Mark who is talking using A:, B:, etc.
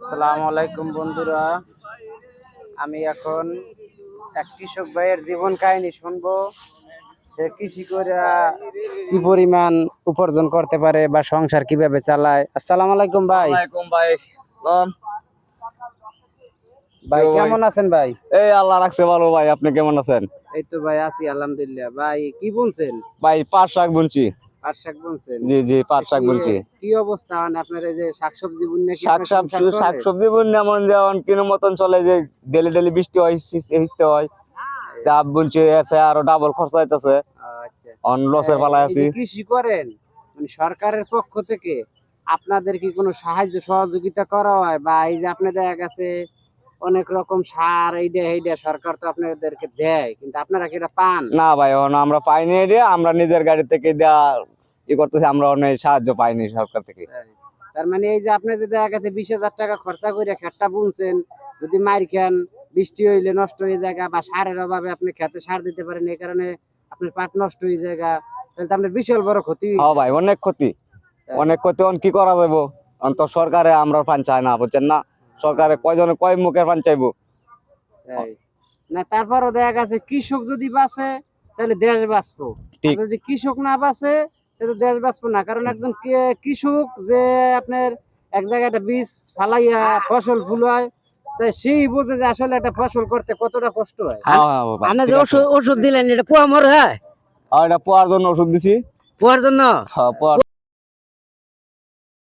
A: আসসালামু আলাইকুম বন্ধুরা, আমি এখন এক কৃষক ভাইয়ের জীবন কাহিনী শুনবো। সে কৃষি করে কি পরিমাণ উপার্জন করতে পারে বা সংসার কিভাবে চালায়। আসসালামু আলাইকুম ভাই।
B: ওয়ালাইকুম ভাই সালাম।
A: ভাই কেমন আছেন ভাই?
B: এই আল্লাহ রাখছে ভালো ভাই, আপনি কেমন আছেন?
A: এই তো ভাই আছি আলহামদুলিল্লাহ। ভাই কি বুনছেন?
B: ভাই পাট শাক বুনছি।
A: পাট শাক বুনছেন?
B: জি জি, পাট শাক বুনছি।
A: কি অবস্থা মানে আপনার এই যে শাকসবজি বুননে কি আপনার
B: শাক
A: সংসার চলে?
B: সবজি বুনলে এমন যেমন কিনো মতন চলে, যে ডেলি ডেলি বৃষ্টি হয়, হিসতে হয়, ডাব বুনছি, এসে আরো ডাবল খরচা হইতেছে।
A: আচ্ছা,
B: অন লসের পালায়
A: এই যে
B: আছি।
A: কৃষি করেন মানে সরকারের পক্ষ থেকে আপনাদের কি কোনো সাহায্য সহযোগিতা করা হয়, বা এই যে আপনাদের দেখা গেছে অনেক রকম সার এইটা সরকার তো আপনাদেরকে দেয়, কিন্তু আপনারা কি এটা পান?
B: না ভাই, এখন আমরা পাইনি, এরিয়া আমরা নিজের গাড়ি থেকে দেওয়া করতেছি, আমরা অনেক সাহায্য পাইনি সরকার থেকে।
A: হ্যাঁ। তার মানে এই যে আপনি যে দেখা গেছে 20,000 টাকা খরচা করে খেতটা বুনছেন, যদি মার খান, বৃষ্টি হইলে নষ্ট হয়ে যায়, বা সারের অভাবে আপনি খেতে সার দিতে পারেন, এই কারণে আপনার পাট নষ্ট হয়ে যায়, তাহলে তো আপনার বিশাল বড় ক্ষতি হয়ে
B: হ্যাঁ
A: যায়।
B: ভাই, অনেক ক্ষতি,
A: তাই।
B: অনেক ক্ষতি। অন কি করা যাবো? অন্ত সরকারে আমরা পান চাই না, বুঝছেন না? সরকারে কয়জনে কয় মুখে পান চাইবো।
A: তাই না, তারপরও দেখা গেছে কৃষক যদি বাঁচে তাহলে দেশ বাঁচবো, আর
B: ঠিক।
A: যদি কৃষক না বাঁচে তাহলে দেশ বাঁচবো না। কারণ একজন কৃষক যে আপনার এক জায়গায় একটা বীজ ফালাইয়া ফসল ফুলায়, তাই সেই বোঝে যে আসলে একটা ফসল করতে কতটা কষ্ট হয়।
B: হ্যাঁ হ্যাঁ ভাই,
C: আনে
B: ঠিক
C: যে
B: আছে।
C: ওষুধ দিলেন, এটা পোয়া মরে হয়
B: আর এটা পোয়ার জন্য ওষুধ দিছি।
C: পোয়ার জন্য।
B: হ্যাঁ, পোয়ার